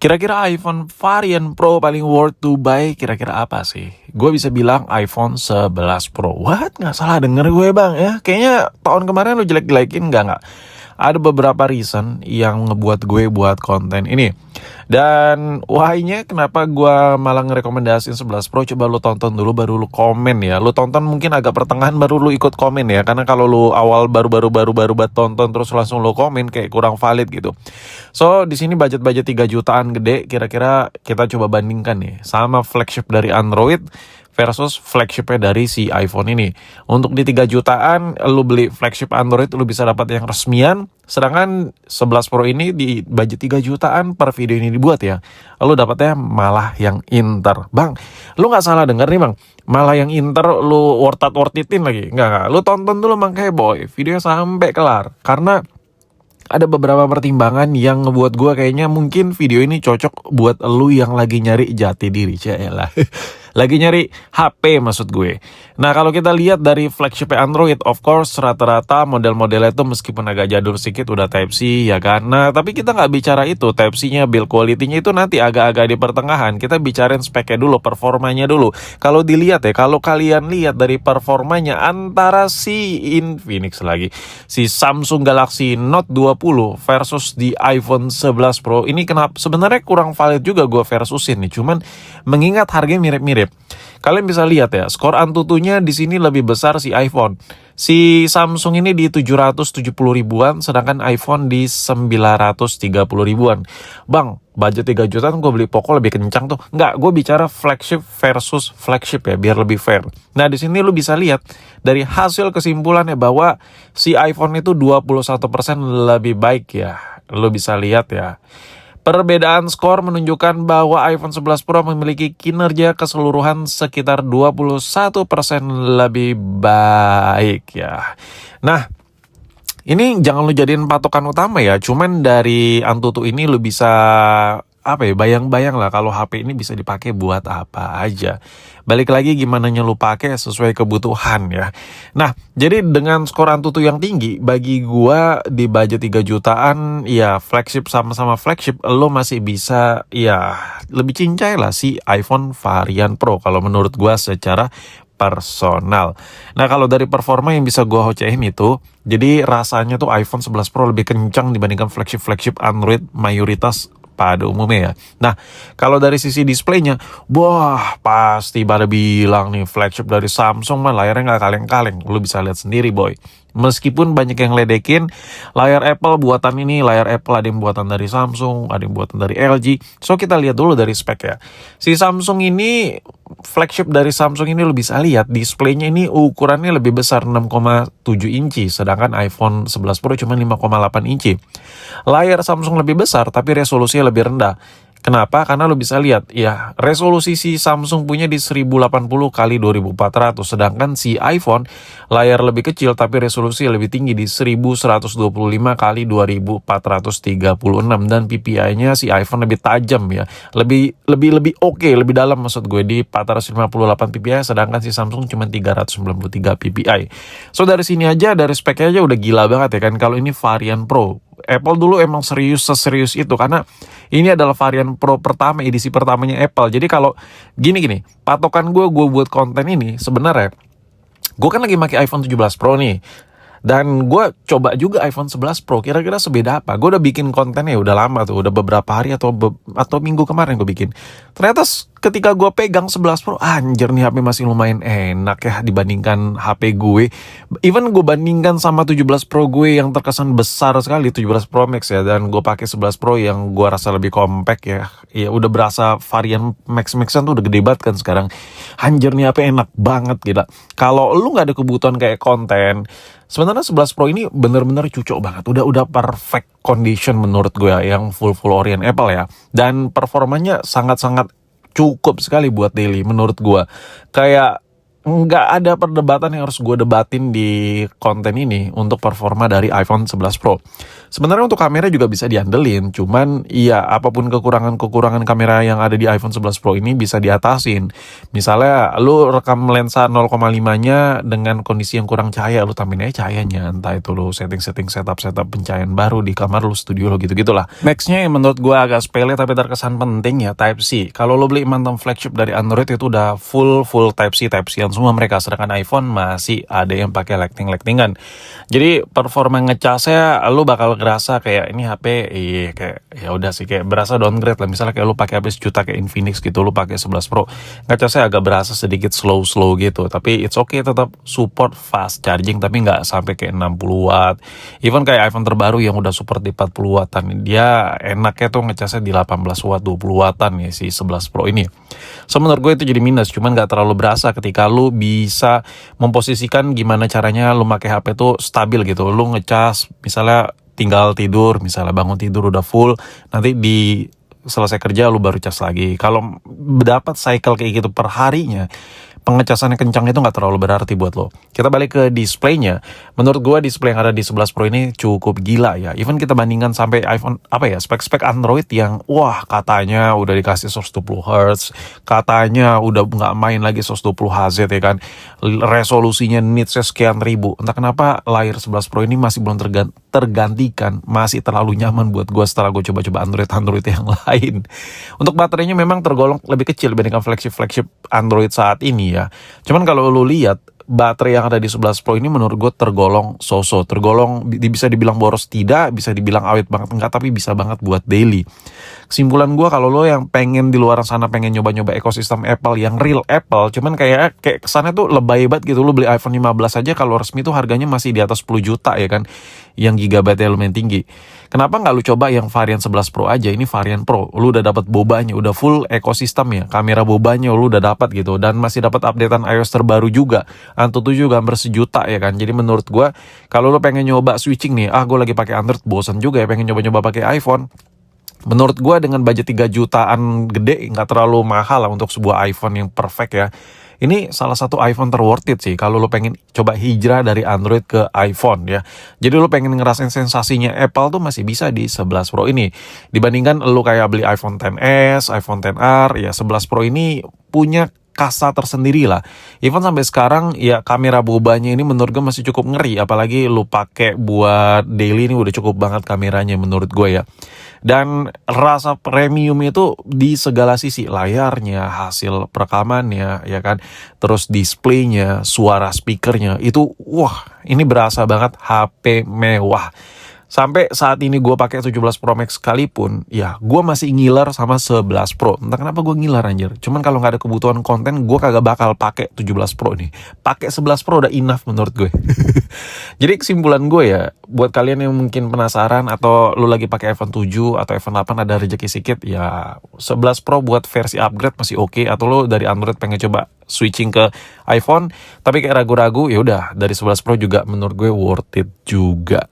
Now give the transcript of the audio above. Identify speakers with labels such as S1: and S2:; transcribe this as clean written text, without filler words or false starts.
S1: Kira-kira iPhone varian Pro paling worth to buy kira-kira apa sih? Gue bisa bilang iPhone 11 Pro. What? Nggak salah denger gue bang ya? Kayaknya tahun kemarin lu jelek-jelekin nggak? Ada beberapa reason yang ngebuat gue buat konten ini. Dan why-nya kenapa gue malah ngerekomendasiin 11 Pro, coba lu tonton dulu baru lu komen ya. Lu tonton mungkin agak pertengahan baru lu ikut komen ya. Karena kalau lu awal baru buat tonton terus langsung lu komen kayak kurang valid gitu. So di sini budget 3 jutaan gede, kira-kira kita coba bandingkan nih sama flagship dari Android versus flagshipnya dari si iPhone ini. Untuk di 3 jutaan lu beli flagship Android lu bisa dapat yang resmian, sedangkan 11 Pro ini di budget 3 jutaan per video ini dibuat ya, lu dapatnya malah yang Inter. Bang, lu nggak salah denger nih bang, malah yang Inter lu worth itin lagi. Nggak, lu tonton dulu makanya boy, videonya sampai kelar. Karena ada beberapa pertimbangan yang ngebuat gue kayaknya mungkin video ini cocok buat lu yang lagi nyari jati diri, lah. Lagi nyari HP maksud gue. Nah kalau kita lihat dari flagship Android, of course rata-rata model-modelnya itu meskipun agak jadul sedikit udah Type-C ya kan. Nah tapi kita nggak bicara itu, Type-C-nya, build quality-nya itu nanti agak-agak di pertengahan. Kita bicarain speknya dulu, performanya dulu. Kalau dilihat ya, kalau kalian lihat dari performanya antara si Infinix lagi, si Samsung Galaxy Note 20 versus di iPhone 11 Pro, ini kenapa sebenarnya kurang valid juga gue versusin nih. Cuman mengingat harganya mirip-mirip, kalian bisa lihat ya, skor Antutunya di sini lebih besar si iPhone. Si Samsung ini di 770 ribuan, sedangkan iPhone di 930 ribuan. Bang, budget 3 jutaan gue beli Poco lebih kencang tuh. Nggak, gue bicara flagship versus flagship ya, biar lebih fair. Nah, di sini lu bisa lihat dari hasil kesimpulannya bahwa si iPhone itu 21% lebih baik ya. Lu bisa lihat ya. Perbedaan skor menunjukkan bahwa iPhone 11 Pro memiliki kinerja keseluruhan sekitar 21% lebih baik ya. Nah, ini jangan lu jadiin patokan utama ya. Cuman dari Antutu ini lu bisa bayang-bayang lah kalau HP ini bisa dipakai buat apa aja. Balik lagi gimana lu pakai sesuai kebutuhan ya. Nah, jadi dengan skor Antutu yang tinggi, bagi gua di budget 3 jutaan ya flagship sama-sama flagship, lo masih bisa ya lebih cincai lah si iPhone varian Pro kalau menurut gua secara personal. Nah kalau dari performa yang bisa gua hocehin itu, jadi rasanya tuh iPhone 11 Pro lebih kencang dibandingkan flagship Android mayoritas pada umumnya ya. Nah, kalau dari sisi displaynya, wah pasti pada bilang nih flagship dari Samsung mah layarnya nggak kaleng-kaleng. Lu bisa lihat sendiri boy. Meskipun banyak yang ledekin layar Apple buatan ini, layar Apple ada yang buatan dari Samsung, ada yang buatan dari LG. So kita lihat dulu dari spek ya. Si Samsung ini, flagship dari Samsung ini lu bisa lihat displaynya ini ukurannya lebih besar 6,7 inci, sedangkan iPhone 11 Pro cuma 5,8 inci. Layar Samsung lebih besar tapi resolusinya lebih rendah. Kenapa? Karena lo bisa lihat ya, resolusi si Samsung punya di 1080 kali 2400, sedangkan si iPhone layar lebih kecil tapi resolusi lebih tinggi di 1125 kali 2436, dan PPI-nya si iPhone lebih tajam ya. Lebih oke, lebih dalam maksud gue di 458 PPI, sedangkan si Samsung cuma 393 PPI. So dari sini aja, dari speknya aja udah gila banget ya kan kalau ini varian Pro. Apple dulu emang seserius itu karena ini adalah varian Pro pertama, edisi pertamanya Apple. Jadi kalau gini, patokan gue buat konten ini sebenarnya, gue kan lagi pakai iPhone 17 Pro nih. Dan gue coba juga iPhone 11 Pro, kira-kira sebeda apa. Gue udah bikin kontennya udah lama tuh, udah beberapa hari atau minggu kemarin gue bikin. Ternyata ketika gue pegang 11 Pro, anjir nih HP masih lumayan enak ya dibandingkan HP gue. Even gue bandingkan sama 17 Pro gue yang terkesan besar sekali, 17 Pro Max ya. Dan gue pakai 11 Pro yang gue rasa lebih compact ya. Ya udah berasa varian Max-Maxan tuh udah gede banget kan sekarang. Anjir nih HP enak banget gila. Kalau lu gak ada kebutuhan kayak konten, sebenarnya 11 Pro ini bener-bener cucok banget. Udah perfect condition menurut gue ya, yang full orient Apple ya. Dan performanya sangat-sangat cukup sekali buat daily menurut gue. Kayak nggak ada perdebatan yang harus gue debatin di konten ini untuk performa dari iPhone 11 Pro. Sebenarnya untuk kamera juga bisa diandelin, cuman iya apapun kekurangan-kekurangan kamera yang ada di iPhone 11 Pro ini bisa diatasin. Misalnya lu rekam lensa 0,5-nya dengan kondisi yang kurang cahaya, lu tambahin aja cahayanya. Entah itu lu setting-setting setup pencahayaan baru di kamar lu, studio lo gitu-gitulah. Nextnya yang menurut gue agak sepele tapi terkesan penting ya Type-C. Kalau lo beli mantan flagship dari Android itu udah full Type-C semua mereka, sedangkan iPhone masih ada yang pakai lightningan. Jadi performa ngecasnya lo bakal ngerasa kayak ini HP kayak ya udah sih kayak berasa downgrade lah. Misalnya kayak lo pakai HP sejuta kayak Infinix gitu, lo pakai 11 Pro, ngecasnya agak berasa sedikit slow gitu. Tapi it's okay, tetap support fast charging tapi nggak sampai kayak 60 watt. Even kayak iPhone terbaru yang udah support di 40 wattan, dia enaknya tuh ngecasnya di 18 watt, 20 wattan ya si 11 Pro ini. So menurut gue itu jadi minus, cuman nggak terlalu berasa ketika lu bisa memposisikan gimana caranya lu pakai HP tuh stabil gitu. Lu ngecas misalnya tinggal tidur, misalnya bangun tidur udah full, nanti di selesai kerja lu baru cas lagi. Kalau dapat cycle kayak gitu per harinya, pengecasannya kencang itu nggak terlalu berarti buat lo. Kita balik ke displaynya. Menurut gue display yang ada di 11 Pro ini cukup gila ya. Even kita bandingkan sampai iPhone, spek-spek Android yang wah katanya udah dikasih 120 Hz, katanya udah nggak main lagi 120 Hz ya kan. Resolusinya nitsnya sekian ribu. Entah kenapa layar 11 Pro ini masih belum tergantikan, masih terlalu nyaman buat gue setelah gue coba-coba Android yang lain. Untuk baterainya memang tergolong lebih kecil dibandingkan flagship Android saat ini ya. Cuman kalau lu lihat baterai yang ada di 11 Pro ini menurut gue tergolong so-so, bisa dibilang boros tidak, bisa dibilang awet banget enggak, tapi bisa banget buat daily. Kesimpulan gue, kalau lo yang pengen di luar sana pengen nyoba-nyoba ekosistem Apple yang real Apple, cuman kayak kesannya tuh lebay banget gitu. Lo beli iPhone 15 aja kalau resmi tuh harganya masih di atas 10 juta ya kan, yang gigabyte-nya lumayan tinggi. Kenapa nggak lu coba yang varian 11 Pro aja? Ini varian Pro, lu udah dapat bobanya, udah full ekosistem ya, kamera bobanya lu udah dapat gitu, dan masih dapat updatean iOS terbaru juga, Antutu juga gambar sejuta ya kan. Jadi menurut gua kalau lu pengen nyoba switching nih, gue lagi pakai Android bosan juga ya, pengen nyoba-nyoba pakai iPhone. Menurut gue dengan budget 3 jutaan gede, nggak terlalu mahal lah untuk sebuah iPhone yang perfect ya. Ini salah satu iPhone terworth it sih kalau lo pengen coba hijrah dari Android ke iPhone ya. Jadi lo pengen ngerasain sensasinya Apple tuh masih bisa di 11 Pro ini. Dibandingkan lo kayak beli iPhone XS, iPhone XR, ya 11 Pro ini punya kasta tersendiri lah. Even sampai sekarang ya kamera bobanya ini menurut gue masih cukup ngeri, apalagi lu pakai buat daily ini udah cukup banget kameranya menurut gue ya. Dan rasa premium itu di segala sisi, layarnya, hasil perekamannya ya kan, terus displaynya, suara speakernya itu wah, ini berasa banget HP mewah. Sampai saat ini gue pakai 17 Pro Max sekalipun, ya gue masih ngiler sama 11 Pro. Entah kenapa gue ngiler anjir. Cuman kalau nggak ada kebutuhan konten, gue kagak bakal pakai 17 Pro nih. Pakai 11 Pro udah enough menurut gue. Jadi kesimpulan gue ya, buat kalian yang mungkin penasaran atau lu lagi pakai iPhone 7 atau iPhone 8 ada rezeki sedikit, ya 11 Pro buat versi upgrade masih oke. Atau lu dari Android pengen coba switching ke iPhone tapi kayak ragu-ragu, ya udah dari 11 Pro juga menurut gue worth it juga.